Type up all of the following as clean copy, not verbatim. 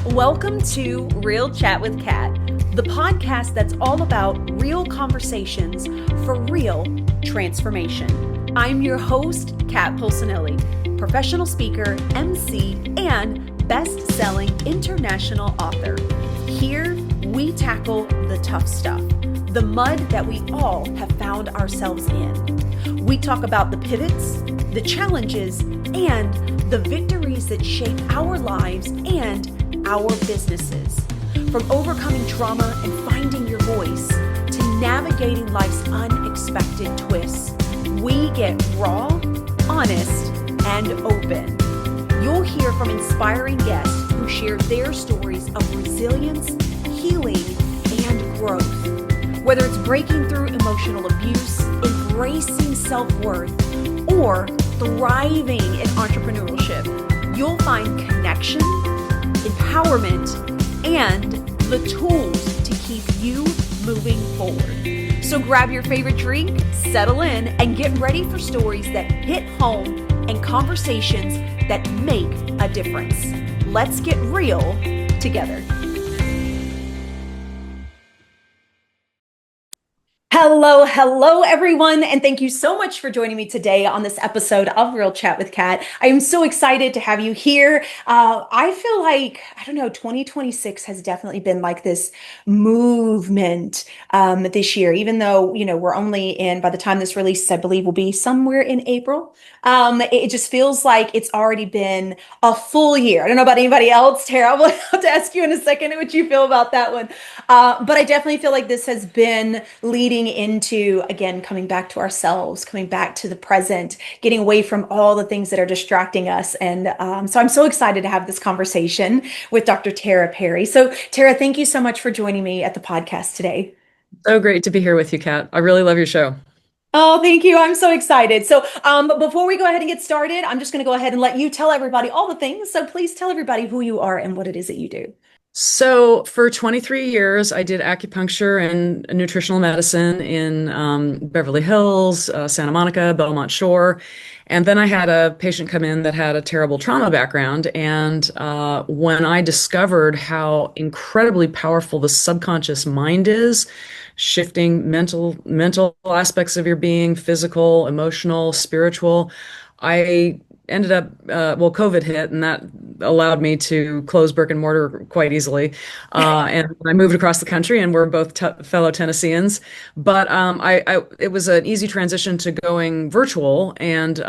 Welcome to Real Chat with Kat, the podcast that's all about real conversations for real transformation. I'm your host, Kat Polsinelli, professional speaker, MC, and best-selling international author. Here, we tackle the tough stuff, the mud that we all have found ourselves in. We talk about the pivots, the challenges, and the victories that shape our lives and our businesses. From overcoming trauma and finding your voice to navigating life's unexpected twists, we get raw, honest, and open. You'll hear from inspiring guests who share their stories of resilience, healing, and growth. Whether it's breaking through emotional abuse, embracing self-worth, or thriving in entrepreneurship, you'll find connection, empowerment, and the tools to keep you moving forward. So grab your favorite drink, settle in, and get ready for stories that hit home and conversations that make a difference. Let's get real together. Hello, everyone, and thank you so much for joining me today on this episode of Real Chat with Kat. I am so excited to have you here. I feel like, 2026 has definitely been like this movement this year, even though, we're only in, by the time this releases, I believe will be somewhere in April. It just feels like it's already been a full year. I don't know about anybody else, Tara. I'll have to ask you in a second what you feel about that one. But I definitely feel like this has been leading into, again, coming back to ourselves, coming back to the present, getting away from all the things that are distracting us. And so I'm so excited to have this conversation with Dr. Tara Perry. So Tara, thank you so much for joining me at the podcast today. So great to be here with you, Kat. I really love your show. Oh, thank you. I'm so excited. So before we go ahead and get started, I'm just going to go ahead and let you tell everybody all the things. So please tell everybody who you are and what it is that you do. So for 23 years, I did acupuncture and nutritional medicine in Beverly Hills, Santa Monica, Belmont Shore. And then I had a patient come in that had a terrible trauma background. And when I discovered how incredibly powerful the subconscious mind is, shifting mental aspects of your being, physical, emotional, spiritual, I ended up, COVID hit, and that allowed me to close brick and mortar quite easily. And I moved across the country, and we're both fellow Tennesseans. But it was an easy transition to going virtual, and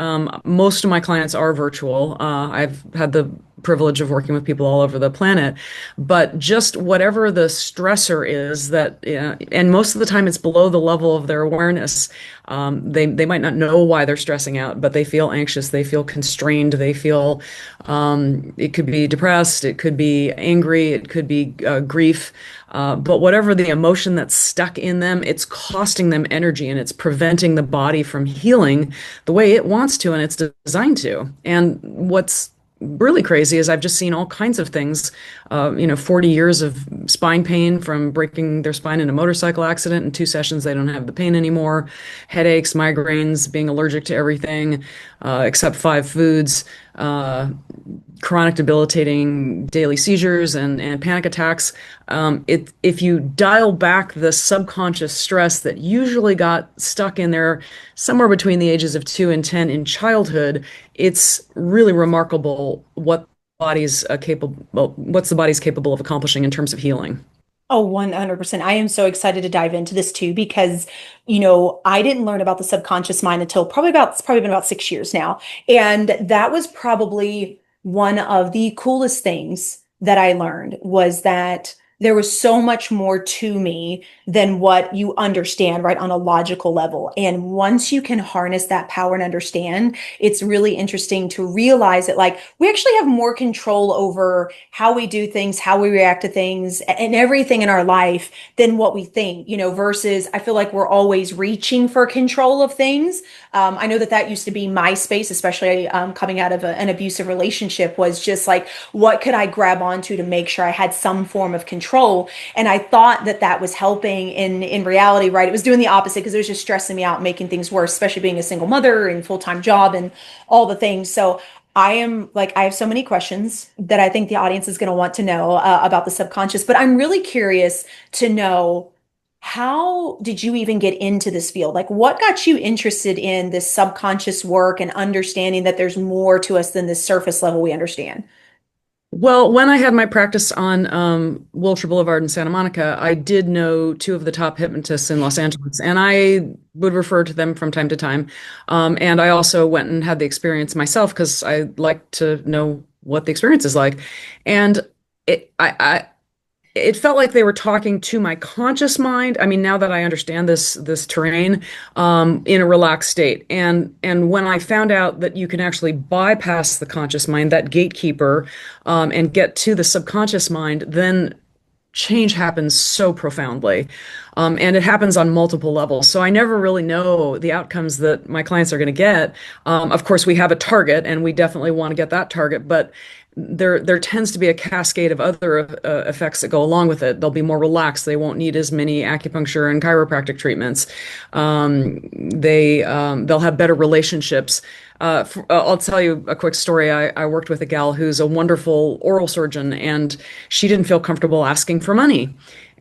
most of my clients are virtual. I've had the privilege of working with people all over the planet, but just whatever the stressor is that, and most of the time it's below the level of their awareness. They might not know why they're stressing out, but they feel anxious, they feel constrained, they feel, it could be depressed, it could be angry, it could be grief. But whatever the emotion that's stuck in them, it's costing them energy and it's preventing the body from healing the way it wants to and it's designed to. And what's really crazy is I've just seen all kinds of things, 40 years of spine pain from breaking their spine in a motorcycle accident. In 2 sessions, they don't have the pain anymore. Headaches, migraines, being allergic to everything except 5 foods, chronic debilitating daily seizures and panic attacks. If you dial back the subconscious stress that usually got stuck in there somewhere between the ages of 2 and 10 in childhood, it's really remarkable what what's the body's capable of accomplishing in terms of healing. Oh, 100%. I am so excited to dive into this too, because, I didn't learn about the subconscious mind until it's probably been about 6 years now. And that was probably one of the coolest things that I learned, was that there was so much more to me than what you understand, right, on a logical level. And once you can harness that power and understand, it's really interesting to realize that, like, we actually have more control over how we do things, how we react to things, and everything in our life than what we think, versus I feel like we're always reaching for control of things. I know that used to be my space, especially coming out of an abusive relationship, was just like, what could I grab onto to make sure I had some form of control? And I thought that was helping. In reality, right, it was doing the opposite, because it was just stressing me out, making things worse, especially being a single mother and full-time job and all the things. So I have so many questions that I think the audience is going to want to know about the subconscious, but I'm really curious to know, how did you even get into this field? Like, what got you interested in this subconscious work and understanding that there's more to us than this surface level we understand? Well, when I had my practice on Wilshire Boulevard in Santa Monica, I did know two of the top hypnotists in Los Angeles, and I would refer to them from time to time. And I also went and had the experience myself because I like to know what the experience is like. And it felt like they were talking to my conscious mind. I mean, now that I understand this terrain, in a relaxed state. And when I found out that you can actually bypass the conscious mind, that gatekeeper, and get to the subconscious mind, then change happens so profoundly. And it happens on multiple levels. So I never really know the outcomes that my clients are going to get. Of course, we have a target and we definitely want to get that target, but there tends to be a cascade of other effects that go along with it. They'll be more relaxed. They won't need as many acupuncture and chiropractic treatments. They'll have better relationships. I'll tell you a quick story. I worked with a gal who's a wonderful oral surgeon, and she didn't feel comfortable asking for money.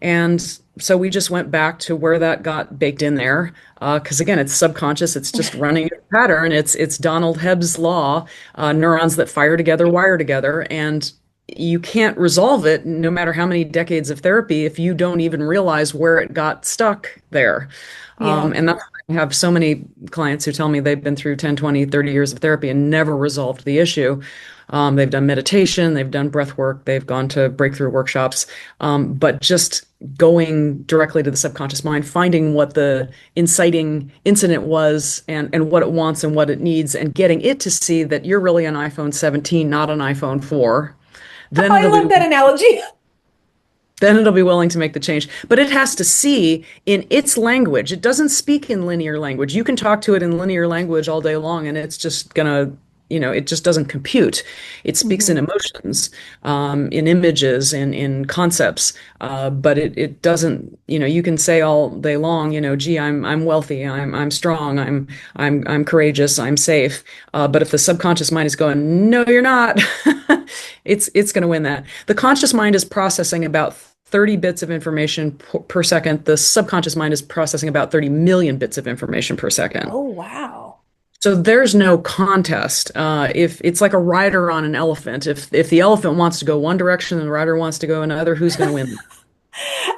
And so we just went back to where that got baked in there. Because again, it's subconscious. It's just running a pattern. It's Donald Hebb's law. Neurons that fire together wire together, and you can't resolve it no matter how many decades of therapy if you don't even realize where it got stuck there. Yeah. And that's why I have so many clients who tell me they've been through 10, 20, 30 years of therapy and never resolved the issue. They've done meditation, they've done breath work, they've gone to breakthrough workshops, but just going directly to the subconscious mind, finding what the inciting incident was and what it wants and what it needs, and getting it to see that you're really an iPhone 17, not an iPhone 4. Then I it'll love be that analogy. then it'll be willing to make the change. But it has to see in its language. It doesn't speak in linear language. You can talk to it in linear language all day long, and it's just gonna, it just doesn't compute. It speaks in Mhm. emotions, in images, in concepts, but it doesn't. You can say all day long, gee, I'm wealthy, I'm strong, I'm courageous, I'm safe. But if the subconscious mind is going, no, you're not, it's going to win that. The conscious mind is processing about 30 bits of information per second. The subconscious mind is processing about 30 million bits of information per second. Oh, wow. So there's no contest. If it's like a rider on an elephant, if the elephant wants to go one direction and the rider wants to go another, who's going to win?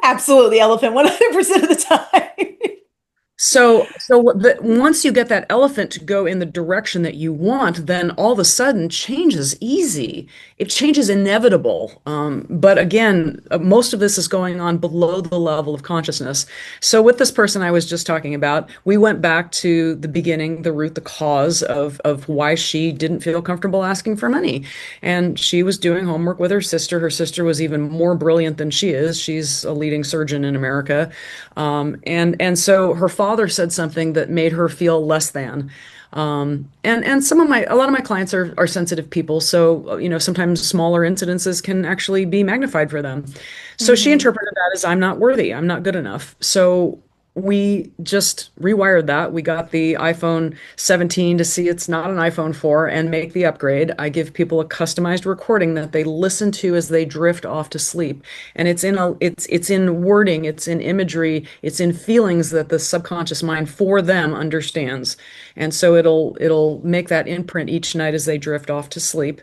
Absolutely, elephant 100% of the time. Once you get that elephant to go in the direction that you want, then all of a sudden change is easy. It change is inevitable. But again, most of this is going on below the level of consciousness. So with this person I was just talking about, we went back to the beginning, the root, the cause of why she didn't feel comfortable asking for money. And she was doing homework with her sister. Her sister was even more brilliant than she is. She's a leading surgeon in America. And so her father said something that made her feel less than. And a lot of my clients are sensitive people, so sometimes smaller incidences can actually be magnified for them. So she Hmm. interpreted that as I'm not worthy, I'm not good enough. So we just rewired that. We got the iPhone 17 to see it's not an iPhone 4 and make the upgrade. I give people a customized recording that they listen to as they drift off to sleep. And it's in wording, it's in imagery, it's in feelings that the subconscious mind for them understands. And so it'll make that imprint each night as they drift off to sleep.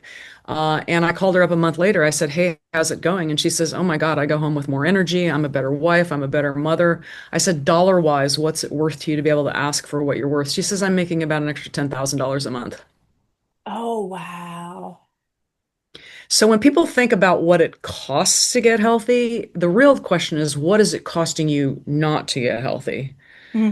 And I called her up a month later. I said, "Hey, how's it going?" And she says, "Oh my God, I go home with more energy. I'm a better wife. I'm a better mother." I said, "Dollar wise, what's it worth to you to be able to ask for what you're worth?" She says, "I'm making about an extra $10,000 a month." Oh, wow. So when people think about what it costs to get healthy, the real question is, what is it costing you not to get healthy?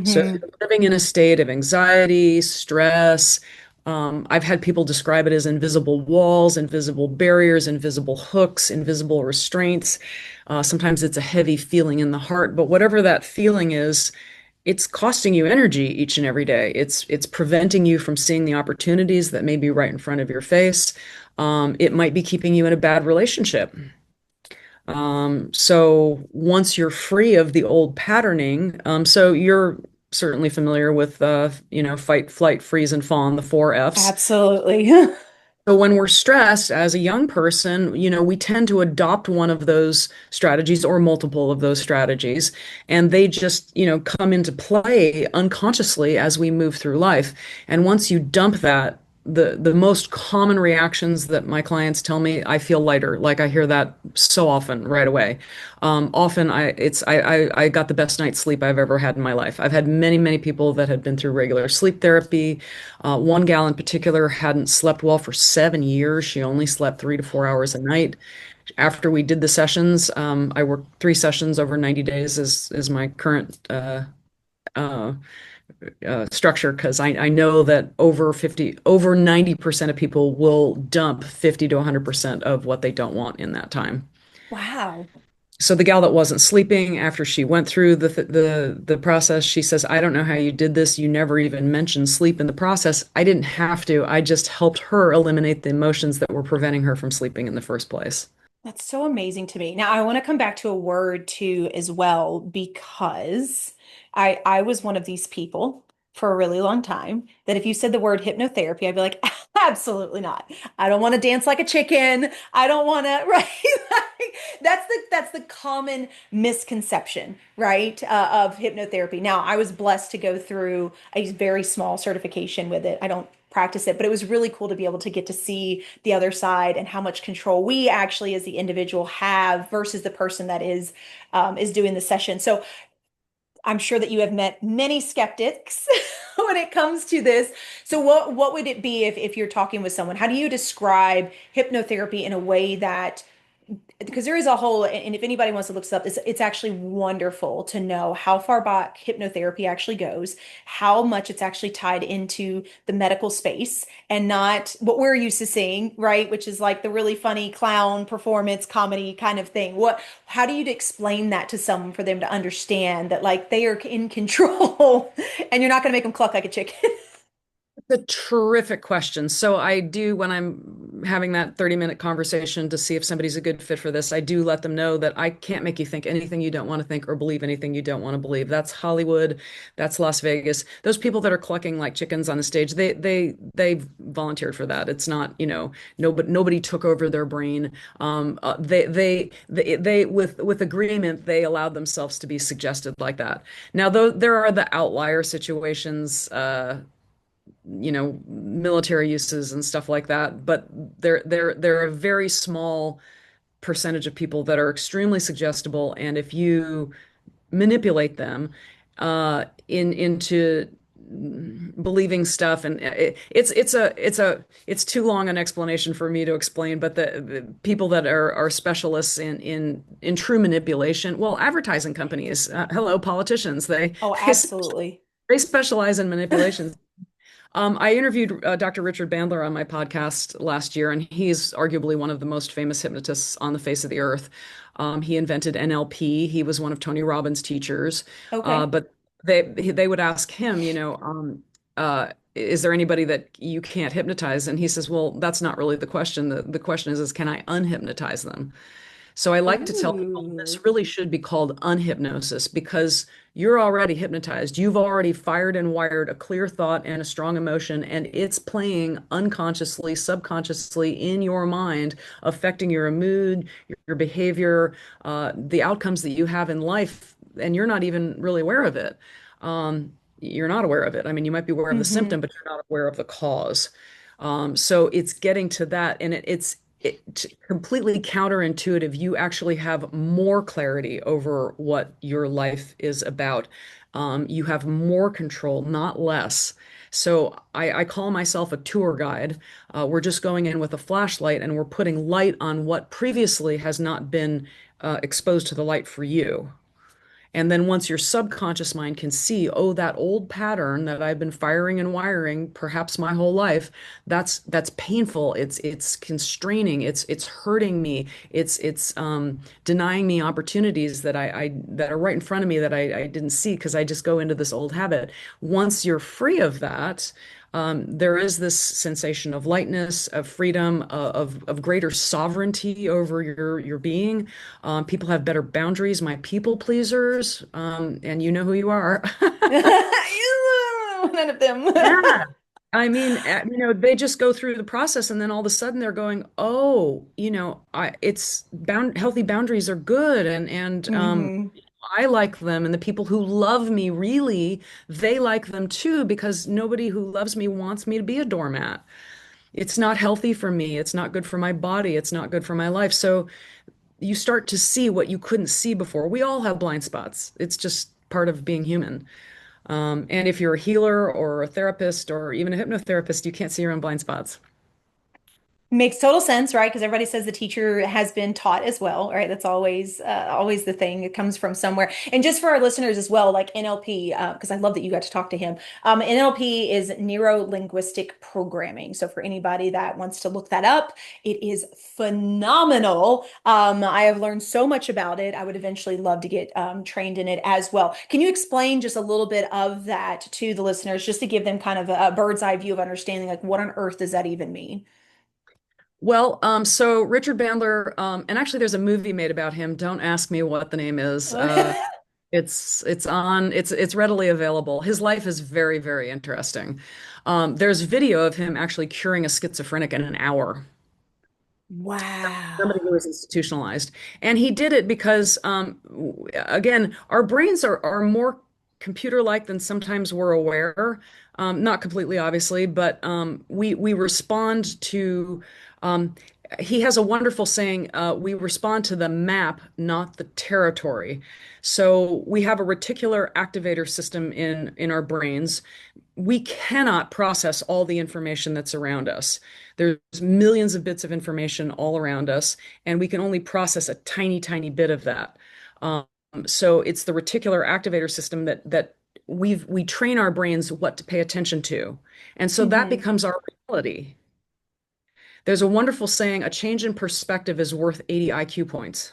So if Hmm. you're living in a state of anxiety, stress, I've had people describe it as invisible walls, invisible barriers, invisible hooks, invisible restraints. Sometimes it's a heavy feeling in the heart, but whatever that feeling is, it's costing you energy each and every day. It's preventing you from seeing the opportunities that may be right in front of your face. It might be keeping you in a bad relationship. So once you're free of the old patterning, so you're certainly familiar with, fight, flight, freeze, and fawn, the four Fs. Absolutely. So when we're stressed as a young person, we tend to adopt one of those strategies or multiple of those strategies, and they just, come into play unconsciously as we move through life. And once you dump that, the most common reactions that my clients tell me, I feel lighter. Like I hear that so often right away. Often I got the best night's sleep I've ever had in my life. I've had many, many people that had been through regular sleep therapy. One gal in particular hadn't slept well for 7 years. She only slept 3 to 4 hours a night. After we did the sessions, I worked 3 sessions over 90 days is my current uh, structure, because I know that over 90% of people will dump 50 to 100% of what they don't want in that time. Wow. So the gal that wasn't sleeping after she went through the process, she says, "I don't know how you did this. You never even mentioned sleep in the process." I didn't have to. I just helped her eliminate the emotions that were preventing her from sleeping in the first place. That's so amazing to me. Now, I want to come back to a word too as well, because I was one of these people for a really long time that if you said the word hypnotherapy, I'd be like, absolutely not. I don't want to dance like a chicken. I don't want to, right? Like, that's the common misconception, right, of hypnotherapy. Now, I was blessed to go through a very small certification with it. I don't practice it, but it was really cool to be able to get to see the other side and how much control we actually as the individual have versus the person that is doing the session. So I'm sure that you have met many skeptics when it comes to this. So what would it be if you're talking with someone? How do you describe hypnotherapy in a way that, because there is a whole, and if anybody wants to look this up, it's actually wonderful to know how far back hypnotherapy actually goes, how much it's actually tied into the medical space and not what we're used to seeing, right? Which is like the really funny clown performance comedy kind of thing. How do you explain that to someone for them to understand that like they are in control and you're not going to make them cluck like a chicken? A terrific question. So I do, when I'm having that 30-minute conversation to see if somebody's a good fit for this, I do let them know that I can't make you think anything you don't want to think or believe anything you don't want to believe. That's Hollywood, that's Las Vegas. Those people that are clucking like chickens on the stage, they volunteered for that. It's not, nobody took over their brain. They with agreement, they allowed themselves to be suggested like that. Now, though, there are the outlier situations. Military uses and stuff like that. But they're a very small percentage of people that are extremely suggestible, and if you manipulate them into believing stuff, and it's too long an explanation for me to explain, but the people that are specialists in true manipulation, well, advertising companies, hello, politicians, Oh, they absolutely. they specialize in manipulation. I interviewed Dr. Richard Bandler on my podcast last year, and he's arguably one of the most famous hypnotists on the face of the earth. He invented NLP. He was one of Tony Robbins' teachers. Okay. But they would ask him, is there anybody that you can't hypnotize? And he says, well, that's not really the question. The question is can I unhypnotize them? So I like to tell people Ooh. this really should be called unhypnosis, because you're already hypnotized. You've already fired and wired a clear thought and a strong emotion, and it's playing unconsciously, subconsciously in your mind, affecting your mood, your behavior, the outcomes that you have in life, and you're not even really aware of it. You're not aware of it. I mean, you might be aware of the symptom, Hmm. but you're not aware of the cause. So it's getting to that, and it's completely counterintuitive. You actually have more clarity over what your life is about. You have more control, not less. So I call myself a tour guide. We're just going in with a flashlight and we're putting light on what previously has not been exposed to the light for you. And then once your subconscious mind can see, oh, that old pattern that I've been firing and wiring perhaps my whole life, that's painful. It's constraining. It's hurting me. It's denying me opportunities that are right in front of me that I didn't see because I just go into this old habit. Once you're free of that, there is this sensation of lightness, of freedom, of greater sovereignty over your being. People have better boundaries. My people pleasers, and you know who you are. Ew, none of them. Yeah. I mean, they just go through the process and then all of a sudden they're going, oh, it's healthy boundaries are good and Hmm. I like them and the people who love me really, they like them too because nobody who loves me wants me to be a doormat. It's not healthy for me. It's not good for my body. It's not good for my life. So you start to see what you couldn't see before. We all have blind spots. It's just part of being human. And if you're a healer or a therapist or even a hypnotherapist, you can't see your own blind spots. Makes total sense, right? Because everybody says the teacher has been taught as well, right? That's always the thing. It comes from somewhere. And just for our listeners as well, like NLP, because I love that you got to talk to him. NLP is neuro linguistic programming. So for anybody that wants to look that up, it is phenomenal. I have learned so much about it. I would eventually love to get trained in it as well. Can you explain just a little bit of that to the listeners, just to give them kind of a bird's eye view of understanding, like what on earth does that even mean? Well, so Richard Bandler, and actually there's a movie made about him. Don't ask me what the name is. It's readily available. His life is very, very interesting. There's video of him actually curing a schizophrenic in an hour. Somebody Wow. who was institutionalized. And he did it because, again, our brains are more computer-like than sometimes we're aware. Not completely, obviously, but we respond to. Um, he has a wonderful saying, we respond to the map, not the territory. So we have a reticular activator system in our brains. We cannot process all the information that's around us. There's millions of bits of information all around us, and we can only process a tiny, tiny bit of that. Um, so it's the reticular activator system that we train our brains what to pay attention to. And so that Hmm. becomes our reality. There's a wonderful saying, a change in perspective is worth 80 IQ points.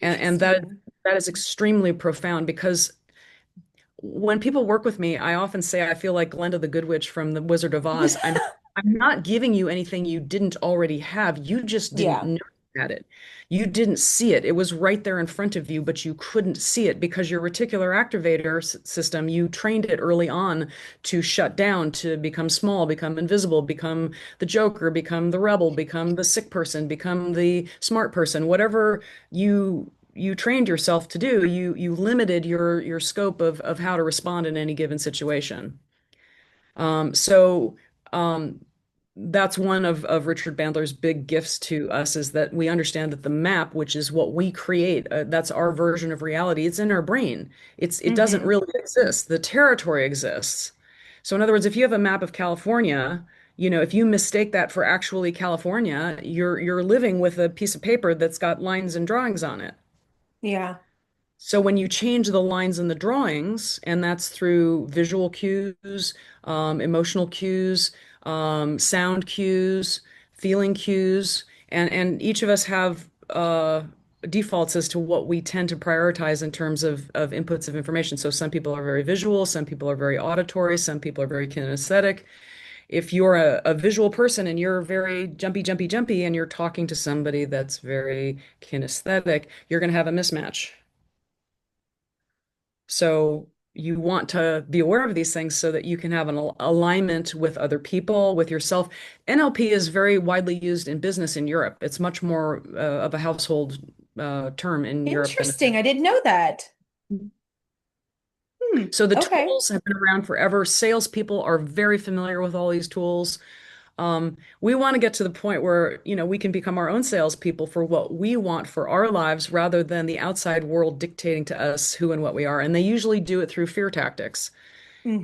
And Interesting. that is extremely profound because when people work with me, I often say I feel like Glinda the Good Witch from The Wizard of Oz. I'm not giving you anything you didn't already have. You just didn't Yeah. know you had it. You didn't see it. It was right there in front of you, but you couldn't see it because your reticular activator system, you trained it early on to shut down, to become small, become invisible, become the joker, become the rebel, become the sick person, become the smart person, whatever you trained yourself to do, you limited your scope of how to respond in any given situation. So that's one of Richard Bandler's big gifts to us is that we understand that the map, which is what we create, that's our version of reality. It's in our brain. It doesn't Hmm. really exist. The territory exists. So in other words, if you have a map of California, if you mistake that for actually California, you're living with a piece of paper that's got lines and drawings on it. Yeah. So when you change the lines in the drawings, and that's through visual cues, emotional cues, sound cues, feeling cues, and each of us have defaults as to what we tend to prioritize in terms of inputs of information. So some people are very visual, some people are very auditory, some people are very kinesthetic. If you're a visual person and you're very jumpy, jumpy, jumpy, and you're talking to somebody that's very kinesthetic, you're going to have a mismatch. So you want to be aware of these things so that you can have an alignment with other people, with yourself. NLP is very widely used in business in Europe. It's much more of a household term in Europe than Interesting. I didn't know that. Hmm. so the Okay. tools have been around forever. Salespeople are very familiar with all these tools. We want to get to the point where, we can become our own salespeople for what we want for our lives rather than the outside world dictating to us who and what we are. And they usually do it through fear tactics. Hmm.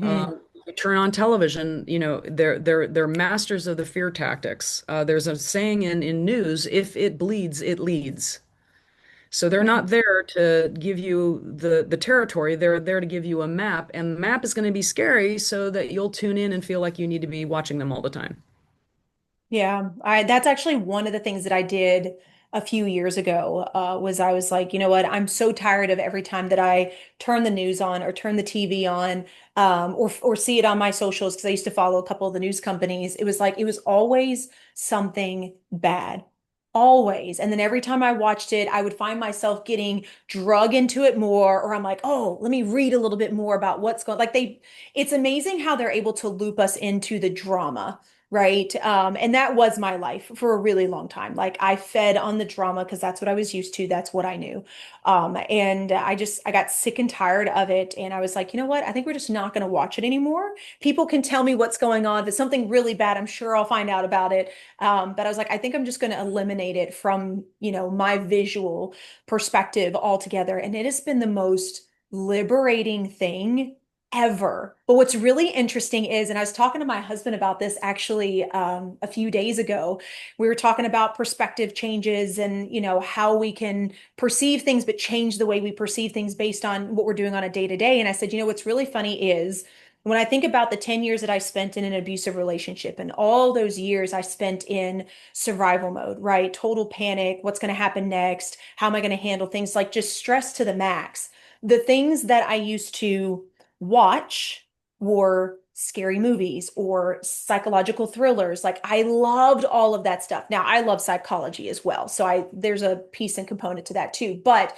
You turn on television, they're masters of the fear tactics. There's a saying in news, if it bleeds, it leads. So they're not there to give you the territory. They're there to give you a map, and the map is going to be scary so that you'll tune in and feel like you need to be watching them all the time. Yeah, that's actually one of the things that I did a few years ago, was I was like, you know what, I'm so tired of every time that I turn the news on or turn the TV on, or see it on my socials, because I used to follow a couple of the news companies. It was like it was always something bad. always. And then every time I watched it, I would find myself getting drug into it more, or I'm like, oh, let me read a little bit more about what's going, like it's amazing how they're able to loop us into the drama. Right. And that was my life for a really long time. Like I fed on the drama because that's what I was used to. That's what I knew. And I got sick and tired of it. And I was like, you know what? I think we're just not going to watch it anymore. People can tell me what's going on. If it's something really bad, I'm sure I'll find out about it. But I was like, I think I'm just going to eliminate it from, my visual perspective altogether. And it has been the most liberating thing ever. But what's really interesting is, and I was talking to my husband about this actually a few days ago. We were talking about perspective changes and, how we can perceive things, but change the way we perceive things based on what we're doing on a day to day. And I said, what's really funny is when I think about the 10 years that I spent in an abusive relationship and all those years I spent in survival mode, right? Total panic. What's going to happen next? How am I going to handle things, like just stress to the max? The things that I used to watch were scary movies or psychological thrillers. Like I loved all of that stuff. Now I love psychology as well. So there's a piece and component to that too, but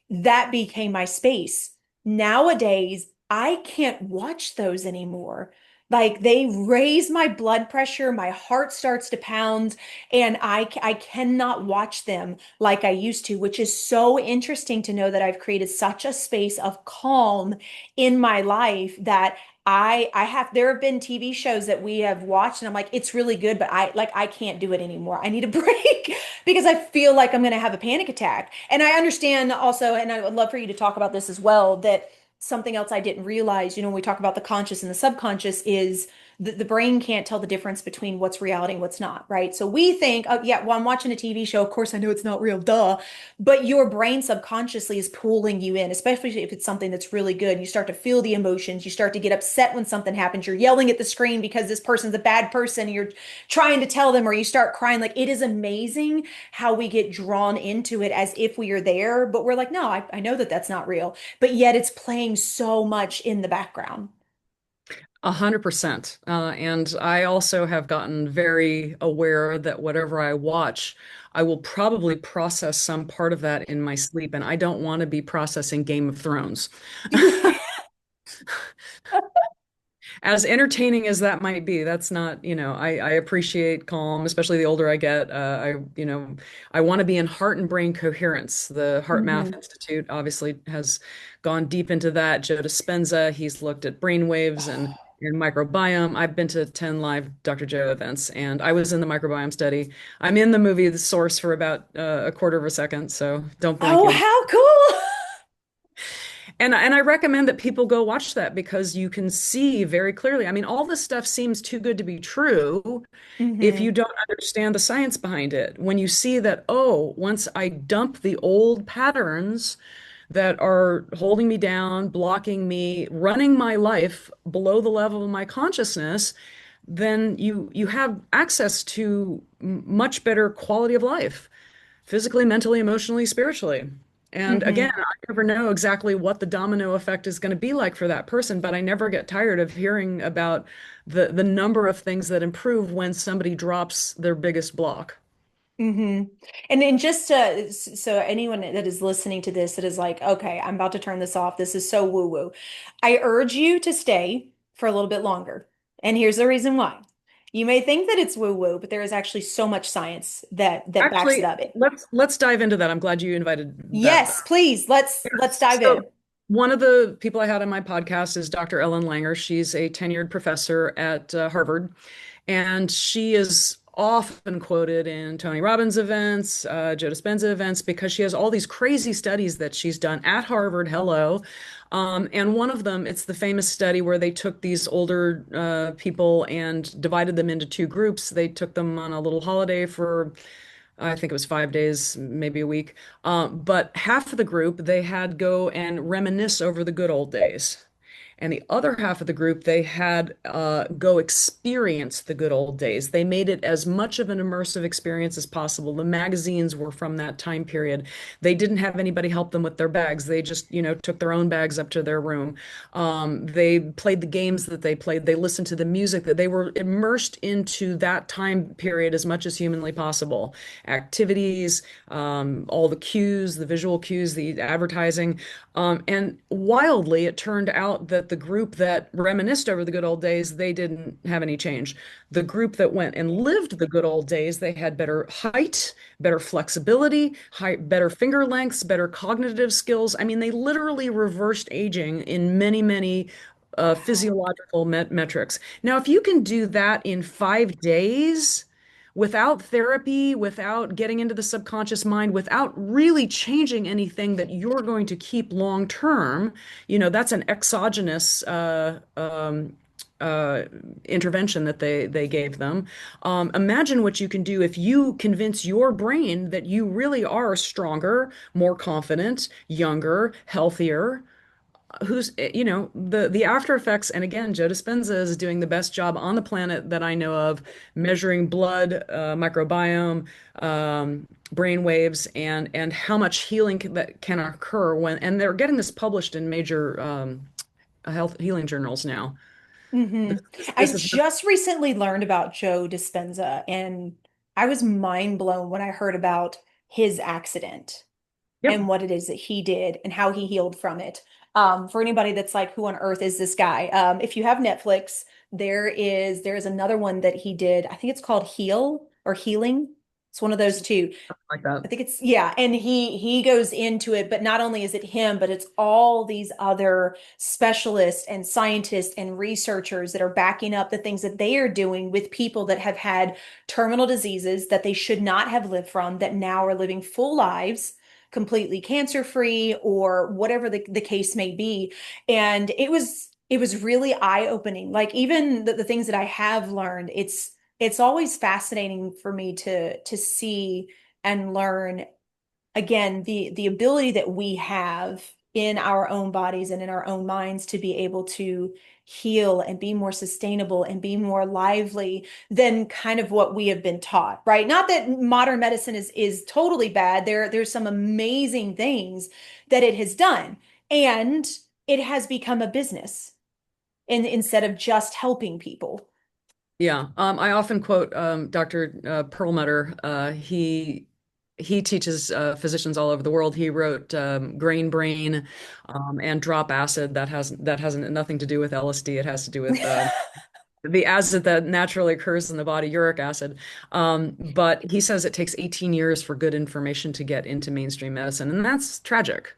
that became my space. Nowadays, I can't watch those anymore. Like they raise my blood pressure, my heart starts to pound, and I cannot watch them like I used to, which is so interesting to know that I've created such a space of calm in my life that there have been TV shows that we have watched and I'm like, it's really good, but I can't do it anymore. I need a break because I feel like I'm going to have a panic attack. And I understand also, and I would love for you to talk about this as well, that something else I didn't realize, when we talk about the conscious and the subconscious is the brain can't tell the difference between what's reality and what's not, right? So we think, oh yeah, well, I'm watching a TV show. Of course, I know it's not real, duh. But your brain subconsciously is pulling you in, especially if it's something that's really good. You start to feel the emotions. You start to get upset when something happens. You're yelling at the screen because this person's a bad person. And you're trying to tell them, or you start crying. Like it is amazing how we get drawn into it as if we are there, but we're like, no, I know that that's not real. But yet it's playing so much in the background. 100%. And I also have gotten very aware that whatever I watch, I will probably process some part of that in my sleep. And I don't want to be processing Game of Thrones. As entertaining as that might be, that's not, I appreciate calm, especially the older I get. I want to be in heart and brain coherence. The Heart Math Hmm. Institute obviously has gone deep into that. Joe Dispenza, he's looked at brain waves and microbiome. I've been to 10 live Dr. Joe events, and I was in the microbiome study. I'm in the movie The Source for about a quarter of a second, so don't blink. Oh, You'll how cool. and I recommend that people go watch that because you can see very clearly. I mean, all this stuff seems too good to be true if you Hmm. don't understand the science behind it. When you see that, oh, once I dump the old patterns that are holding me down, blocking me, running my life below the level of my consciousness, then you have access to much better quality of life physically, mentally, emotionally, spiritually. And again, Hmm. I never know exactly what the domino effect is going to be like for that person, but I never get tired of hearing about the number of things that improve when somebody drops their biggest block. Hmm. And then just so anyone that is listening to this that is like, okay, I'm about to turn this off. This is so woo woo. I urge you to stay for a little bit longer. And here's the reason why. You may think that it's woo woo, but there is actually so much science that backs it Actually, up. let's dive into that. I'm glad you invited that. Yes, please. Let's dive in. So one of the people I had on my podcast is Dr. Ellen Langer. She's a tenured professor at Harvard, and she is often quoted in Tony Robbins events, Joe Dispenza events, because she has all these crazy studies that she's done at Harvard. Hello. And one of them, it's the famous study where they took these older people and divided them into two groups. They took them on a little holiday for I think it was 5 days, maybe a week. But half of the group, they had go and reminisce over the good old days. And the other half of the group, they had go experience the good old days. They made it as much of an immersive experience as possible. The magazines were from that time period. They didn't have anybody help them with their bags. They just, took their own bags up to their room. They played the games that they played. They listened to the music that they were immersed into that time period as much as humanly possible. Activities, all the cues, the visual cues, the advertising. And wildly, it turned out that the group that reminisced over the good old days, they didn't have any change. The group that went and lived the good old days, they had better height, better flexibility, better finger lengths, better cognitive skills. I mean, they literally reversed aging in many, many Wow. physiological metrics. Now, if you can do that in 5 days, without therapy, without getting into the subconscious mind, without really changing anything that you're going to keep long term, that's an exogenous uh, intervention that they gave them. Imagine what you can do if you convince your brain that you really are stronger, more confident, younger, healthier. Who's the after effects, and again, Joe Dispenza is doing the best job on the planet that I know of, measuring blood microbiome, brain waves, and how much healing that can occur and they're getting this published in major health healing journals now. Hmm. I This is just recently learned about Joe Dispenza, and I was mind blown when I heard about his accident yep. and what it is that he did and how he healed from it. For anybody that's like, who on earth is this guy? If you have Netflix, there is another one that he did. I think it's called Heal or Healing. It's one of those two. Like that. I think it's, yeah, and he goes into it, but not only is it him, but it's all these other specialists and scientists and researchers that are backing up the things that they are doing with people that have had terminal diseases that they should not have lived from, that now are living full lives, completely cancer free or whatever the case may be. And it was really eye-opening. Like even the things that I have learned, it's always fascinating for me to see and learn again the ability that we have in our own bodies and in our own minds to be able to heal and be more sustainable and be more lively than kind of what we have been taught, right? Not that modern medicine is totally bad. There's some amazing things that it has done, and it has become a business instead of just helping people. Yeah, I often quote Dr. Perlmutter. He teaches physicians all over the world. He wrote Grain Brain and Drop Acid. That has nothing to do with LSD. It has to do with the acid that naturally occurs in the body, uric acid. But he says it takes 18 years for good information to get into mainstream medicine, and that's tragic.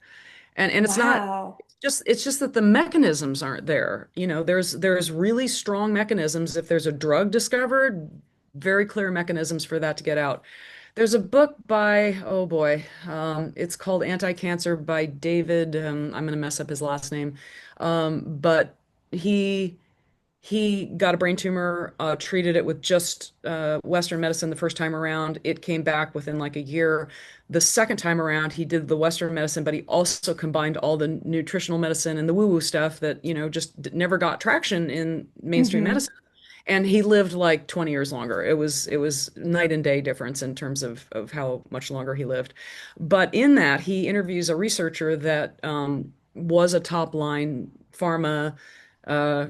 And it's not Wow. it's just that the mechanisms aren't there. There's really strong mechanisms. If there's a drug discovered, very clear mechanisms for that to get out. There's a book by, oh boy, it's called Anti-Cancer by David. I'm going to mess up his last name, but he he got a brain tumor, treated it with just Western medicine the first time around. It came back within like a year. The second time around, he did the Western medicine, but he also combined all the nutritional medicine and the woo-woo stuff that, just never got traction in mainstream Hmm. medicine. And he lived like 20 years longer. It was night and day difference in terms of how much longer he lived. But in that, he interviews a researcher that was a top line pharma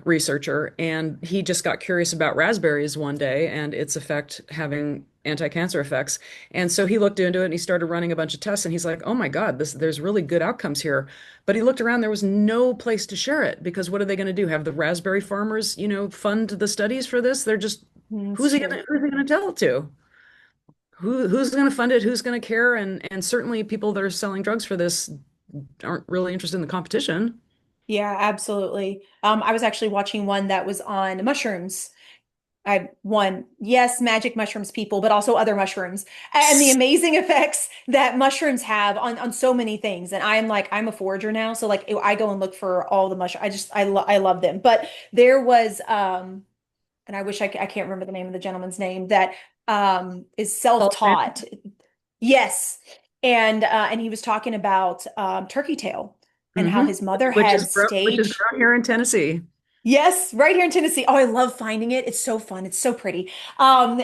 researcher, and he just got curious about raspberries one day and its effect having anti-cancer effects. And so he looked into it and he started running a bunch of tests and he's like, "Oh my God, there's really good outcomes here." But he looked around, there was no place to share it because what are they going to do? Have the raspberry farmers, fund the studies for this? They're just That's true. who's he going to tell it to? Who's going to fund it? Who's going to care? And certainly people that are selling drugs for this aren't really interested in the competition. Yeah, absolutely. I was actually watching one that was on mushrooms. Yes, magic mushrooms, people, but also other mushrooms and the amazing effects that mushrooms have on so many things. And I'm a forager now, so like I go and look for all the mushrooms. I love them. But there was and I wish I can't remember the name of the gentleman's name that is Polsinelli? self-taught. Yes. And he was talking about turkey tail. and how Hmm. his mother Which had is which is stage. grown here in Tennessee. Yes, right here in Tennessee. Oh, I love finding it. It's so fun. It's so pretty. And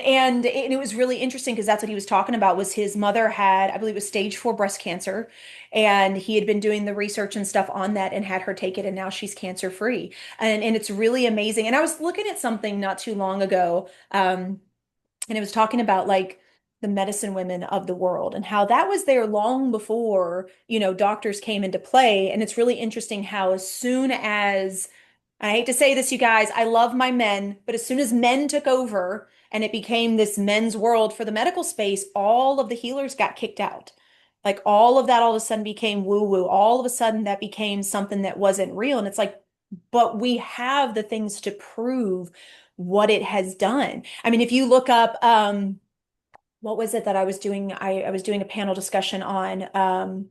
it was really interesting because that's what he was talking about was his mother had, I believe it was stage 4 breast cancer, and he had been doing the research and stuff on that and had her take it, and now she's cancer free. And it's really amazing. And I was looking at something not too long ago, and it was talking about like the medicine women of the world and how that was there long before, doctors came into play. And it's really interesting how as soon as I hate to say this, you guys, I love my men, but as soon as men took over and it became this men's world for the medical space, all of the healers got kicked out. Like all of that all of a sudden became woo-woo. All of a sudden that became something that wasn't real. And it's like, but we have the things to prove what it has done. I mean, if you look up, what was it that I was doing? I was doing a panel discussion on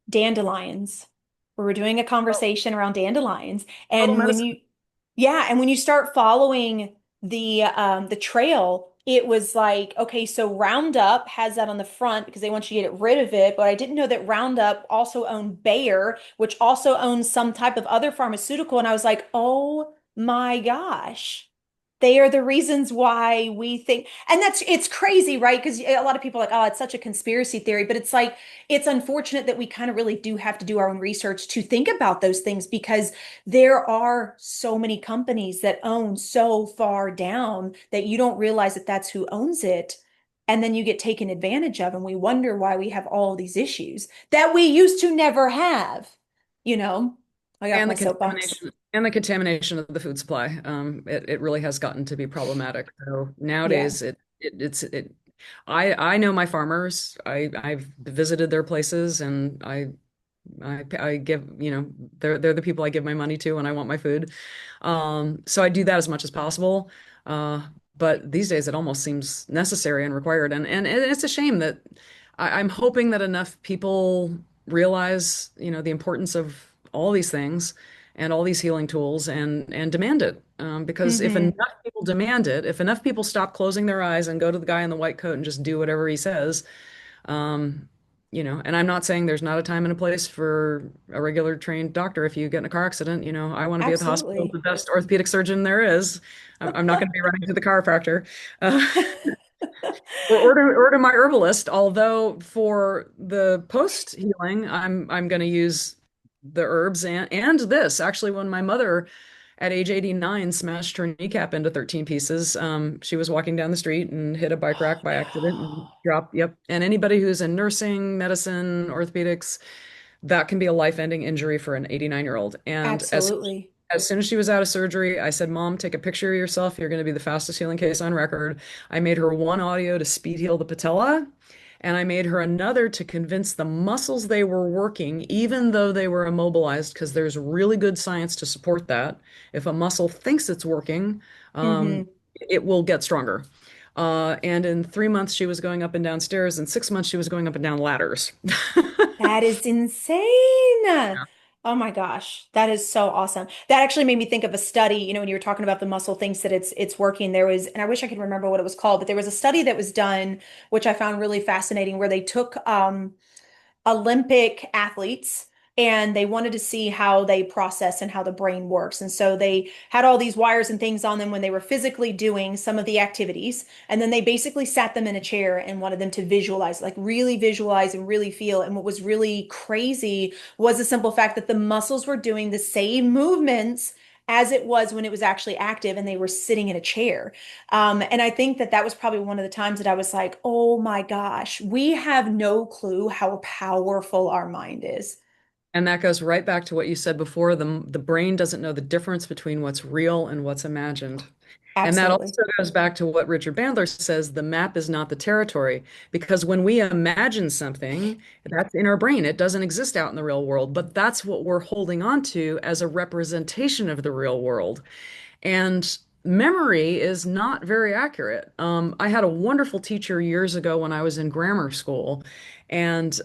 dandelions. We were doing a Oh, conversation around dandelions. herbal And when medicine. you, yeah, and when you start following the trail, it was like, okay, so Roundup has that on the front because they want you to get rid of it. But I didn't know that Roundup also owned Bayer, which also owns some type of other pharmaceutical. And I was like, oh my gosh. They are the reasons why we think, and it's crazy, right? Because a lot of people are like, oh, it's such a conspiracy theory, but it's like, it's unfortunate that we kind of really do have to do our own research to think about those things because there are so many companies that own so far down that you don't realize that that's who owns it. And then you get taken advantage of, and we wonder why we have all these issues that we used to never have. You know, I got off And my the soapbox. contamination of the food supply. It really has gotten to be problematic. So Yeah, nowadays, I know my farmers. I've visited their places, and I give, they're the people I give my money to when I want my food. So I do that as much as possible. Uh, but these days, it almost seems necessary and required, and it's a shame that I'm hoping that enough people realize, the importance of all these things and all these healing tools and demand it. Because if hmm, enough people demand it, if enough people stop closing their eyes and go to the guy in the white coat and just do whatever he says, um, and I'm not saying there's not a time and a place for a regular trained doctor. If you get in a car accident, I want to be at the hospital with absolutely. the best orthopedic surgeon there is. I'm not going to be running to the chiropractor. Uh, or to my herbalist, although for the post healing, I'm going to use the herbs and this. Actually, when my mother at age 89 smashed her kneecap into 13 pieces, she was walking down the street and hit a bike Oh rack by accident and no. dropped. Yep. And anybody who's in nursing, medicine, orthopedics, that can be a life-ending injury for an 89-year-old. And Absolutely. as soon as she was out of surgery, I said, Mom, take a picture of yourself. You're going to be the fastest healing case on record. I made her one audio to speed heal the patella, and I made her another to convince the muscles they were working, even though they were immobilized, because there's really good science to support that. If a muscle thinks it's working, Hmm. it will get stronger. And in 3 months, she was going up and down stairs. In 6 months, she was going up and down ladders. That is insane. Oh my gosh, that is so awesome. That actually made me think of a study, when you were talking about the muscle thinks that it's working. There was, and I wish I could remember what it was called, but there was a study that was done, which I found really fascinating, where they took Olympic athletes and they wanted to see how they process and how the brain works. And so they had all these wires and things on them when they were physically doing some of the activities. And then they basically sat them in a chair and wanted them to visualize, like really visualize and really feel. And what was really crazy was the simple fact that the muscles were doing the same movements as it was when it was actually active and they were sitting in a chair. And I think that that was probably one of the times that I was like, oh my gosh, we have no clue how powerful our mind is. And that goes right back to what you said before. The brain doesn't know the difference between what's real and what's imagined. And that Absolutely. also goes back to what Richard Bandler says, the map is not the territory. Because when we imagine something, that's in our brain. It doesn't exist out in the real world, but that's what we're holding on to as a representation of the real world. And memory is not very accurate. I had a wonderful teacher years ago when I was in grammar school, and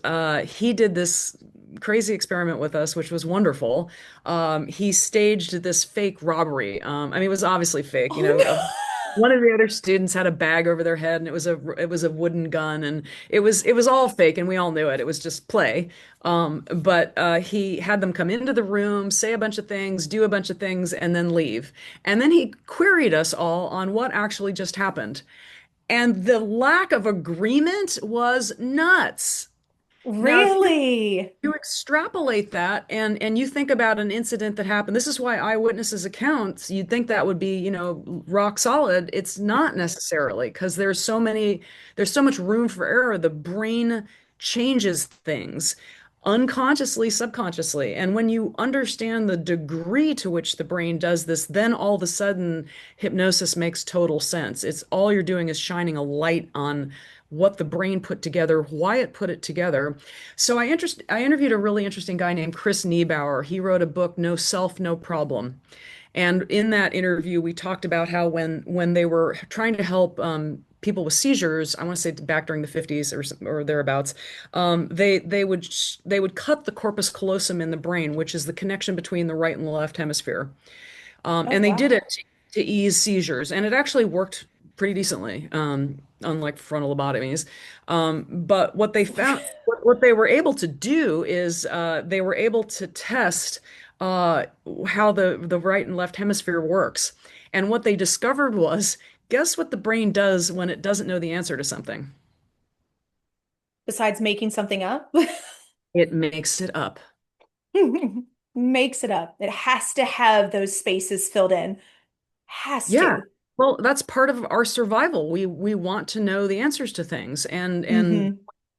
he did this crazy experiment with us, which was wonderful. He staged this fake robbery. I mean, it was obviously fake, Oh one of the other students had a bag over their head and it was a wooden gun, and it was all fake, and we all knew it. It was just play. But he had them come into the room, say a bunch of things, do a bunch of things, and then leave. And then he queried us all on what actually just happened. And the lack of agreement was nuts. Now, if Really? you extrapolate that and you think about an incident that happened, this is why eyewitnesses accounts, you'd think that would be, rock solid. It's not necessarily, because there's so much room for error. The brain changes things unconsciously, subconsciously. And when you understand the degree to which the brain does this, then all of a sudden hypnosis makes total sense. It's all you're doing is shining a light on what the brain put together, why it put it together. So I interviewed a really interesting guy named Chris Niebauer. He wrote a book, No Self, No Problem. And in that interview, we talked about how when they were trying to help people with seizures, I want to say back during the 50s or thereabouts, they would cut the corpus callosum in the brain, which is the connection between the right and the left hemisphere. Oh, And they did wow. it to ease seizures, and it actually worked pretty decently, unlike frontal lobotomies. But what they found, what they were able to do is they were able to test how the right and left hemisphere works. And what they discovered was, guess what the brain does when it doesn't know the answer to something? Besides making something up, It makes it up. makes it up. It has to have those spaces filled in. Has Yeah. to. Well, that's part of our survival. We want to know the answers to things, and Hmm.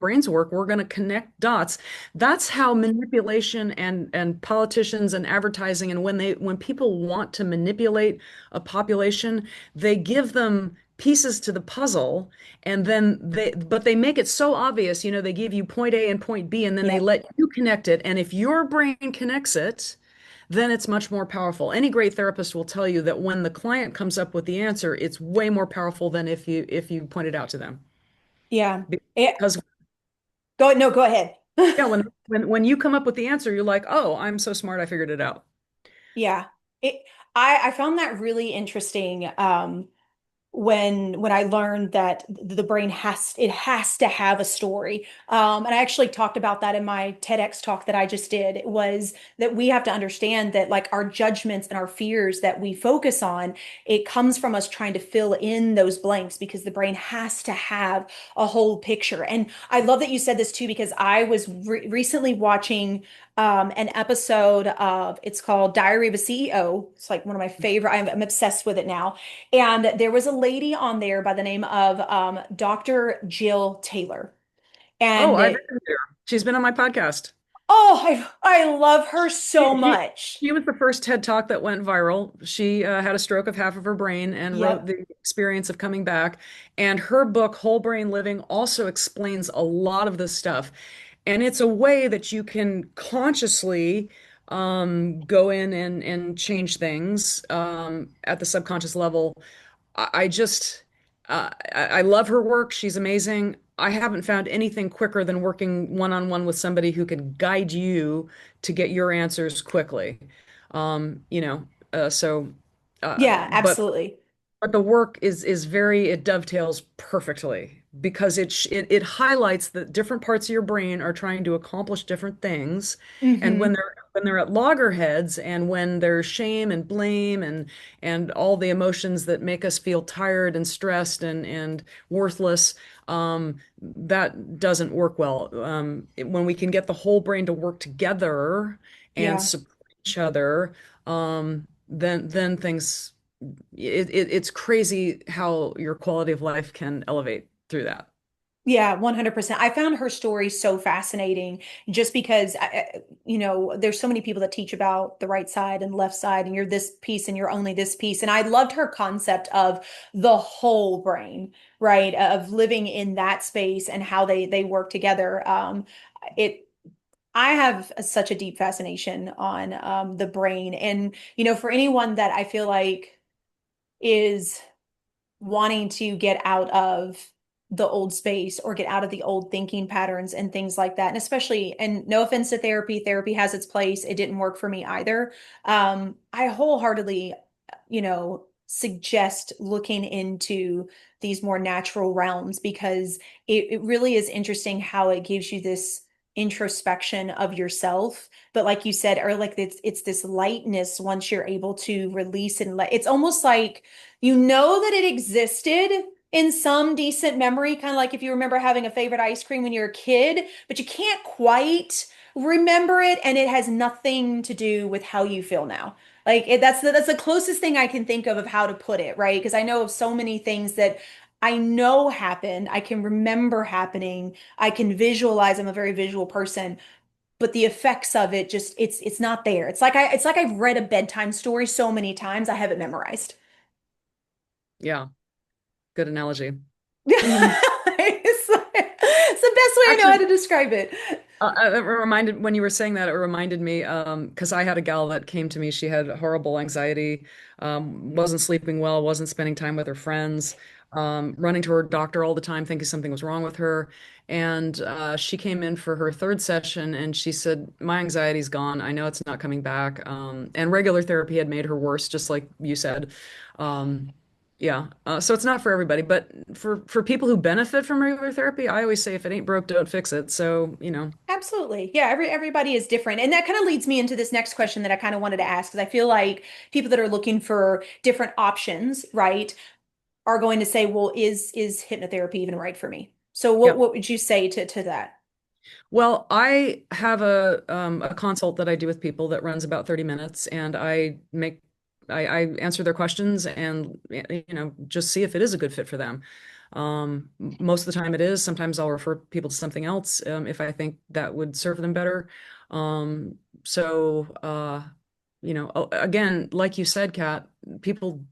brains work, we're going to connect dots. That's how manipulation and politicians and advertising, and when people want to manipulate a population, they give them pieces to the puzzle, and then they make it so obvious, they give you point A and point B, and then they Yeah. let you connect it. And if your brain connects it, then it's much more powerful. Any great therapist will tell you that when the client comes up with the answer, it's way more powerful than if you point it out to them. Yeah. Yeah. Because Go, no, go ahead. yeah, when you come up with the answer, you're like, "Oh, I'm so smart, I figured it out." Yeah. It, I found that really interesting. When I learned that the brain has to have a story. And I actually talked about that in my TEDx talk that I just did. It was that we have to understand that like our judgments and our fears that we focus on, it comes from us trying to fill in those blanks because the brain has to have a whole picture. And I love that you said this too, because I was recently watching an episode of, it's called Diary of a CEO. It's like one of my favorite. I'm obsessed with it now. And there was a lady on there by the name of Dr. Jill Taylor. Oh, And I've interviewed her. She's been on my podcast. oh, I love her so She, she, much. she was the first TED Talk that went viral. She had a stroke of half of her brain and wrote Yep. the experience of coming back. And her book, Whole Brain Living, also explains a lot of this stuff. And it's a way that you can consciously go in and change things at the subconscious level. I just, I love her work. She's amazing. I haven't found anything quicker than working one-on-one with somebody who can guide you to get your answers quickly. Um, you know, so, Yeah, but absolutely. the work is very, it dovetails perfectly because it highlights that different parts of your brain are trying to accomplish different things. And Hmm. when they're at loggerheads, and when there's shame and blame and all the emotions that make us feel tired and stressed and worthless, that doesn't work well. When we can get the whole brain to work together and Yeah. support each other, then things, it's crazy how your quality of life can elevate through that. Yeah, 100%. I found her story so fascinating just because, there's so many people that teach about the right side and left side, and you're this piece and you're only this piece. And I loved her concept of the whole brain, right? Of living in that space and how they work together. It I have such a deep fascination on the brain. And, for anyone that I feel like is wanting to get out of the old space or get out of the old thinking patterns and things like that. And especially, and no offense to therapy, therapy has its place. It didn't work for me either. I wholeheartedly, you know, suggest looking into these more natural realms because it really is interesting how it gives you this introspection of yourself. But like you said, or like it's this lightness once you're able to release and let it's almost like you know that it existed in some decent memory, kind of like if you remember having a favorite ice cream when you were a kid, but you can't quite remember it, and it has nothing to do with how you feel now. Like that's the closest thing I can think of how to put it, right? Because I know of so many things that I know happened, I can remember happening, I can visualize. I'm a very visual person, but the effects of it just it's not there. It's like I've read a bedtime story so many times I have it memorized. Yeah, good analogy. It's the best way I know how Actually, to describe it. it reminded when you were saying that, it reminded me because I had a gal that came to me. She had horrible anxiety, wasn't sleeping well, wasn't spending time with her friends, running to her doctor all the time, thinking something was wrong with her. And she came in for her third session, and she said, "My anxiety's gone. I know it's not coming back." And regular therapy had made her worse, just like you said. Um, yeah, so it's not for everybody, but for people who benefit from regular therapy, I always say if it ain't broke, don't fix it. So, Absolutely. Yeah, everybody is different. And that kind of leads me into this next question that I kind of wanted to ask because I feel like people that are looking for different options, right, are going to say, "Well, is hypnotherapy even right for me?" So yep. what would you say to that? Well, I have a consult that I do with people that runs about 30 minutes, and I answer their questions and just see if it is a good fit for them. Most of the time it is. Sometimes I'll refer people to something else if I think that would serve them better. So again, like you said, Kat, people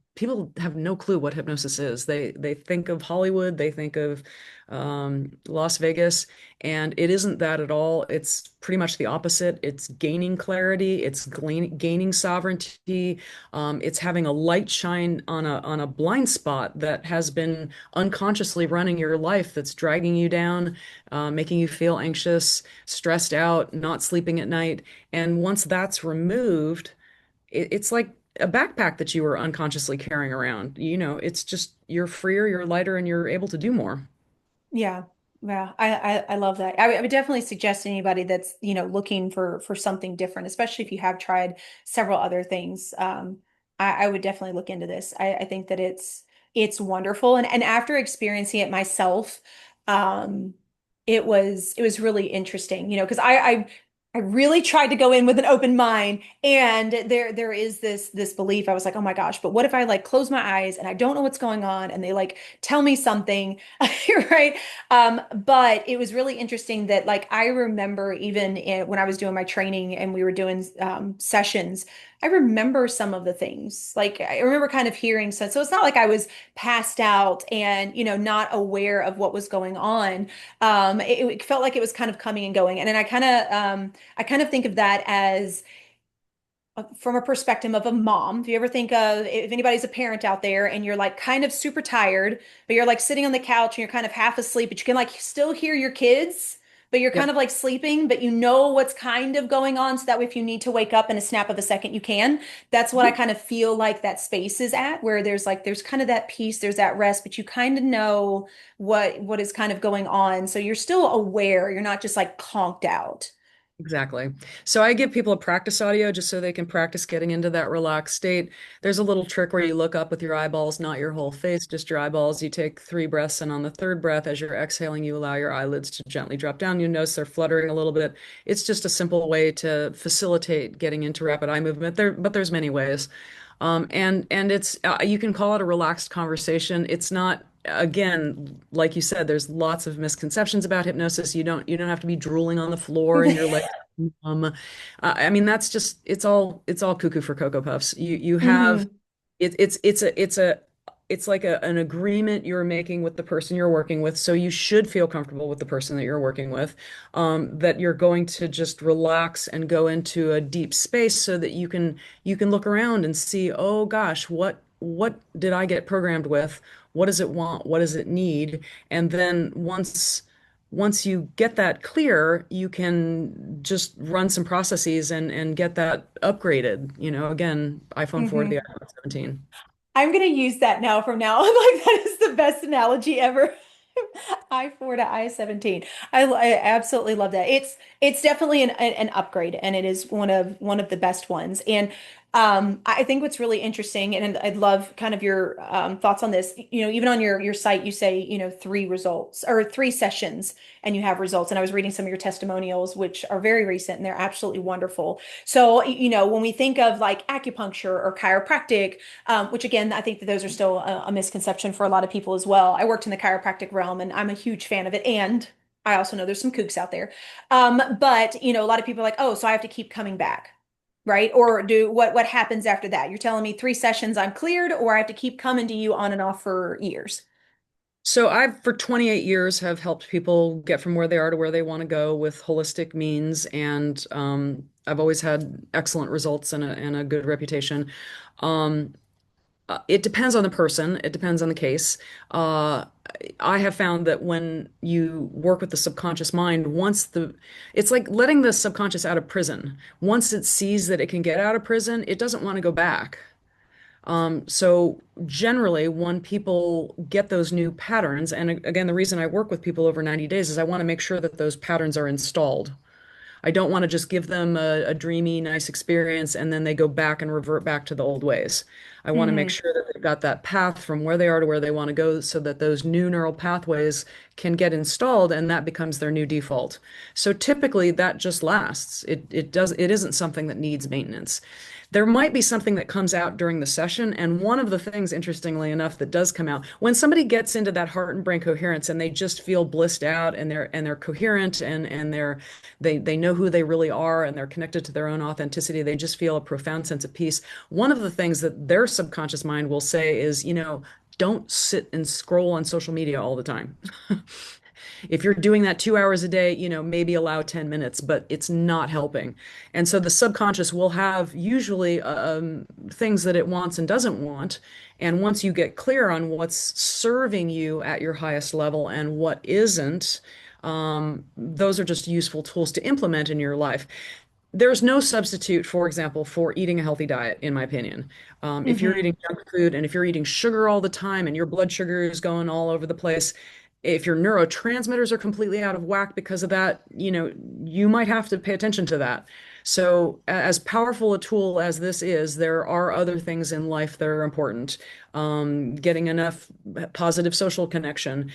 have no clue what hypnosis is. They think of Hollywood, they think of Las Vegas, and it isn't that at all. It's pretty much the opposite. It's gaining clarity, it's gaining sovereignty, it's having a light shine on a blind spot that has been unconsciously running your life, that's dragging you down, making you feel anxious, stressed out, not sleeping at night. And once that's removed, it's like a backpack that you were unconsciously carrying around. It's just you're freer, you're lighter, and you're able to do more. Yeah. Yeah, I love that. I would definitely suggest anybody that's, looking for something different, especially if you have tried several other things. I would definitely look into this. I think that it's wonderful. And after experiencing it myself, um, it was really interesting, because I really tried to go in with an open mind, and there is this belief. I was like, oh my gosh, but what if I like close my eyes and I don't know what's going on and they like tell me something, right? But it was really interesting that like I remember even when I was doing my training and we were doing sessions, I remember some of the things. Like I remember kind of hearing so it's not like I was passed out and not aware of what was going on. It felt like it was kind of coming and going. And then I kind of think of that as from a perspective of a mom. If you ever think of if anybody's a parent out there and you're like kind of super tired, but you're like sitting on the couch and you're kind of half asleep, but you can like still hear your kids, but you're kind Yep, of like sleeping, but you know what's kind of going on. So that way, if you need to wake up in a snap of a second, you can. That's what I kind of feel like that space is at, where there's kind of that peace, there's that rest, but you kind of know what is kind of going on. So you're still aware. You're not just like conked out. exactly. So I give people a practice audio just so they can practice getting into that relaxed state. There's a little trick where you look up with your eyeballs, not your whole face, just your eyeballs. You take 3 breaths, and on the third breath, as you're exhaling, you allow your eyelids to gently drop down. You notice they're fluttering a little bit. It's just a simple way to facilitate getting into rapid eye movement. But there's many ways. And it's you can call it a relaxed conversation. It's not, again, like you said, there's lots of misconceptions about hypnosis. You don't have to be drooling on the floor and your legs. I mean, that's just it's all cuckoo for Cocoa Puffs. You have Hmm. it's like an agreement you're making with the person you're working with. So you should feel comfortable with the person that you're working with, that you're going to just relax and go into a deep space so that you can look around and see, oh gosh, what did I get programmed with? What does it want? What does it need? And then once you get that clear, you can just run some processes and get that upgraded. Again, iPhone 4 to the Hmm. iPhone 17. I'm gonna use that now from now on. Like that is the best analogy ever. I-4 to I-17. I absolutely love that. It's definitely an upgrade, and it is one of the best ones. And I think what's really interesting, and I'd love kind of your thoughts on this. Even on your site, you say, three results or three sessions, and you have results. And I was reading some of your testimonials, which are very recent, and they're absolutely wonderful. So, when we think of like acupuncture or chiropractic, which again, I think that those are still a misconception for a lot of people as well. I worked in the chiropractic realm and I'm a huge fan of it. And I also know there's some kooks out there. But a lot of people are like, oh, so I have to keep coming back, right? Or do what happens after that? You're telling me three sessions I'm cleared, or I have to keep coming to you on and off for years. So I've, for 28 years, have helped people get from where they are to where they want to go with holistic means, and I've always had excellent results and a good reputation. Um, it depends on the person. It depends on the case. Uh, I have found that when you work with the subconscious mind, it's like letting the subconscious out of prison. Once it sees that it can get out of prison, it doesn't want to go back. So generally, when people get those new patterns, and again, the reason I work with people over 90 days is I want to make sure that those patterns are installed. I don't want to just give them a dreamy, nice experience and then they go back and revert back to the old ways. I want to make Hmm. sure that they've got that path from where they are to where they want to go so that those new neural pathways can get installed and that becomes their new default. So typically that just lasts. It isn't something that needs maintenance. There might be something that comes out during the session. And one of the things, interestingly enough, that does come out when somebody gets into that heart and brain coherence and they just feel blissed out and they're coherent and they know who they really are and they're connected to their own authenticity. They just feel a profound sense of peace. One of the things that their subconscious mind will say is, don't sit and scroll on social media all the time. If you're doing that 2 hours a day, maybe allow 10 minutes, but it's not helping. And so the subconscious will have usually things that it wants and doesn't want. And once you get clear on what's serving you at your highest level and what isn't, those are just useful tools to implement in your life. There's no substitute, for example, for eating a healthy diet, in my opinion. If you're Hmm. eating junk food and if you're eating sugar all the time and your blood sugar is going all over the place, if your neurotransmitters are completely out of whack because of that, you might have to pay attention to that. So, as powerful a tool as this is, there are other things in life that are important. Getting enough positive social connection,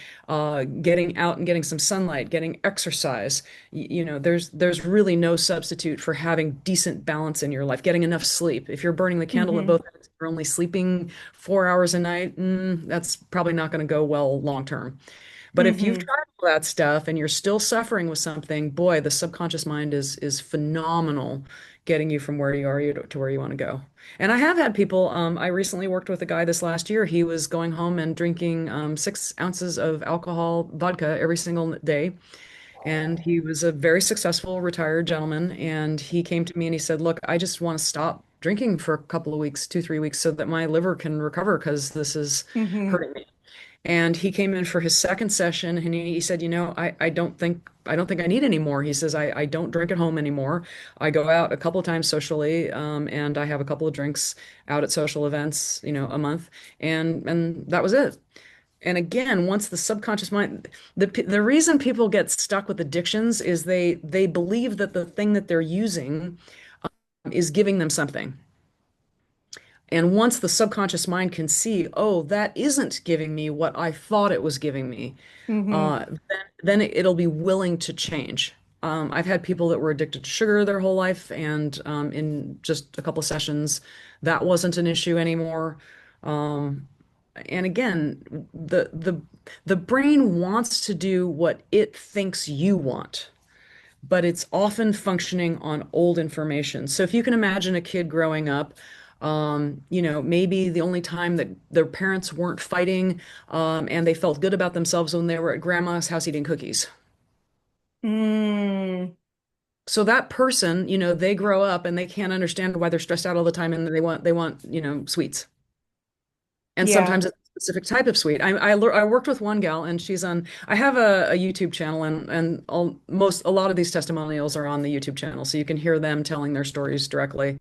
getting out and getting some sunlight, getting exercise. There's really no substitute for having decent balance in your life. Getting enough sleep. If you're burning the candle at Hmm. both ends, you're only sleeping 4 hours a night, that's probably not going to go well long term. But if you've Hmm. tried all that stuff and you're still suffering with something, boy, the subconscious mind is phenomenal getting you from where you are to where you want to go. And I have had people, I recently worked with a guy this last year. He was going home and drinking 6 ounces of alcohol vodka every single day. And he was a very successful retired gentleman. And he came to me and he said, look, I just want to stop drinking for a couple of weeks, 2, 3 weeks, so that my liver can recover because this is Hmm. hurting me. And he came in for his second session and he said, I don't think I need any more. He says, I don't drink at home anymore. I go out a couple of times socially, and I have a couple of drinks out at social events, a month. And that was it. And again, once the subconscious mind, the reason people get stuck with addictions is they believe that the thing that they're using is giving them something. And once the subconscious mind can see, oh, that isn't giving me what I thought it was giving me, Hmm. then it'll be willing to change. I've had people that were addicted to sugar their whole life, and in just a couple of sessions, that wasn't an issue anymore. Um, and again, the brain wants to do what it thinks you want, but it's often functioning on old information. So if you can imagine a kid growing up, maybe the only time that their parents weren't fighting, and they felt good about themselves when they were at grandma's house eating cookies. Mm. So that person, they grow up and they can't understand why they're stressed out all the time and they want, sweets. And Yeah. sometimes it's a specific type of sweet. I worked with one gal and I have a YouTube channel and a lot of these testimonials are on the YouTube channel. So you can hear them telling their stories directly.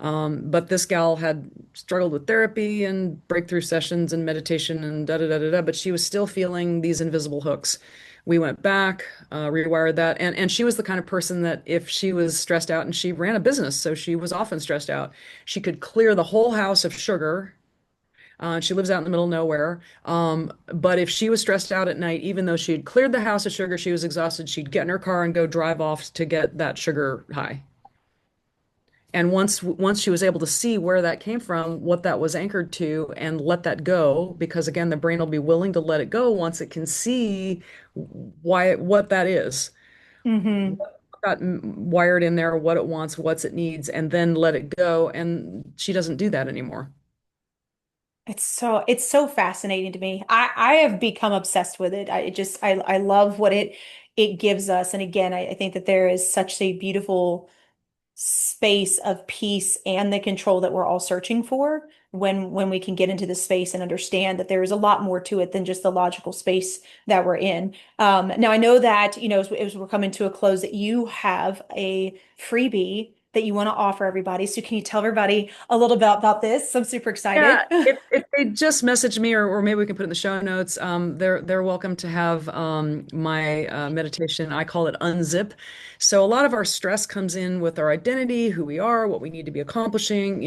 But this gal had struggled with therapy and breakthrough sessions and meditation and da da da da da, but she was still feeling these invisible hooks. We went back, rewired that, and she was the kind of person that if she was stressed out, and she ran a business, so she was often stressed out, she could clear the whole house of sugar. She lives out in the middle of nowhere. But if she was stressed out at night, even though she had cleared the house of sugar, she was exhausted, she'd get in her car and go drive off to get that sugar high. And once she was able to see where that came from, what that was anchored to, and let that go, because again, the brain will be willing to let it go once it can see what that is, Mm-hmm. what got wired in there, what it wants, what it needs, and then let it go. And she doesn't do that anymore. It's so fascinating to me. I have become obsessed with it. I love what it gives us. And again, I think that there is such a beautiful space of peace and the control that we're all searching for when we can get into this space and understand that there is a lot more to it than just the logical space that we're in. Now I know that, as we're coming to a close, that you have a freebie that you want to offer everybody. So can you tell everybody a little bit about this? I'm super excited. Yeah, if they just message me, or maybe we can put it in the show notes, they're welcome to have my meditation. I call it Unzip. So a lot of our stress comes in with our identity, who we are, what we need to be accomplishing,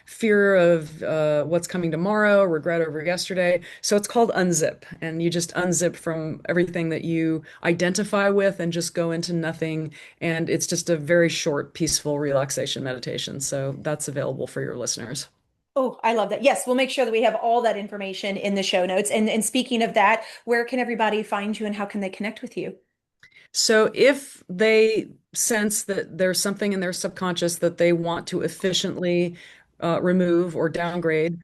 fear of what's coming tomorrow, regret over yesterday. So it's called Unzip, and you just unzip from everything that you identify with and just go into nothing. And it's just a very short, peaceful relaxation meditation. So that's available for your listeners. Oh, I love that. Yes, we'll make sure that we have all that information in the show notes. And speaking of that, where can everybody find you and how can they connect with you? So if they sense that there's something in their subconscious that they want to efficiently remove or downgrade,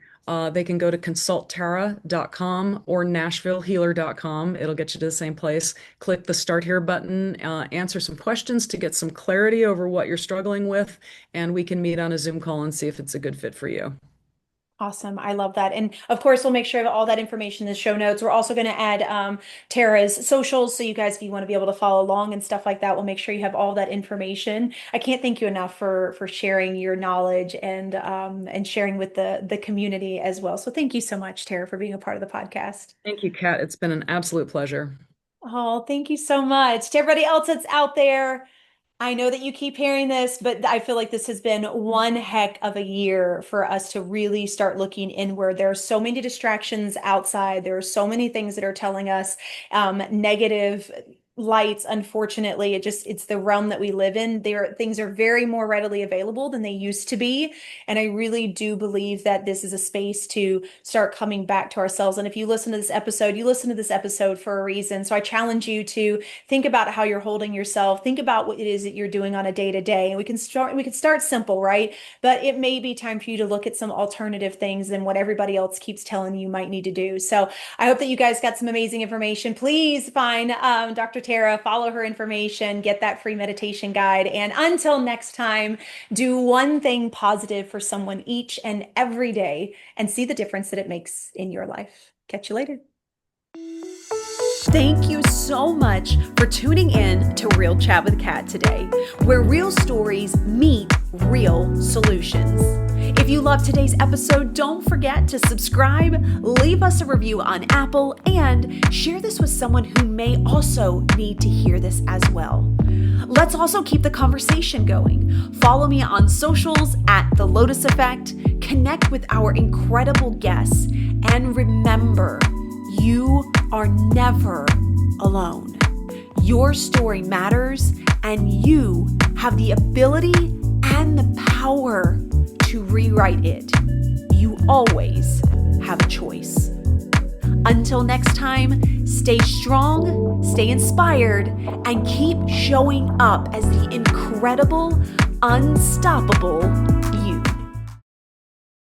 they can go to consulttara.com or nashvillehealer.com. It'll get you to the same place. Click the Start Here button, answer some questions to get some clarity over what you're struggling with, and we can meet on a Zoom call and see if it's a good fit for you. Awesome. I love that. And of course, we'll make sure that all that information in the show notes. We're also going to add Tara's socials. So you guys, if you want to be able to follow along and stuff like that, we'll make sure you have all that information. I can't thank you enough for sharing your knowledge and sharing with the community as well. So thank you so much, Tara, for being a part of the podcast. Thank you, Kat. It's been an absolute pleasure. Oh, thank you so much. To everybody else that's out there, I know that you keep hearing this, but I feel like this has been one heck of a year for us to really start looking inward. There are so many distractions outside. There are so many things that are telling us negative lights. Unfortunately, it's the realm that we live in. Things are very more readily available than they used to be. And I really do believe that this is a space to start coming back to ourselves. And if you listen to this episode, you listen to this episode for a reason. So I challenge you to think about how you're holding yourself. Think about what it is that you're doing on a day to day. And we can start simple, right? But it may be time for you to look at some alternative things than what everybody else keeps telling you might need to do. So I hope that you guys got some amazing information. Please find Dr. Tara, follow her information, get that free meditation guide. And until next time, do one thing positive for someone each and every day and see the difference that it makes in your life. Catch you later. Thank you so much for tuning in to Real Chat with Kat today, where real stories meet real solutions. If you loved today's episode, don't forget to subscribe, leave us a review on Apple, and share this with someone who may also need to hear this as well. Let's also keep the conversation going. Follow me on socials at The Lotus Effect, connect with our incredible guests, and remember, you are never alone. Your story matters, and you have the ability and the power to rewrite it. You always have a choice. Until next time, stay strong, stay inspired, and keep showing up as the incredible, unstoppable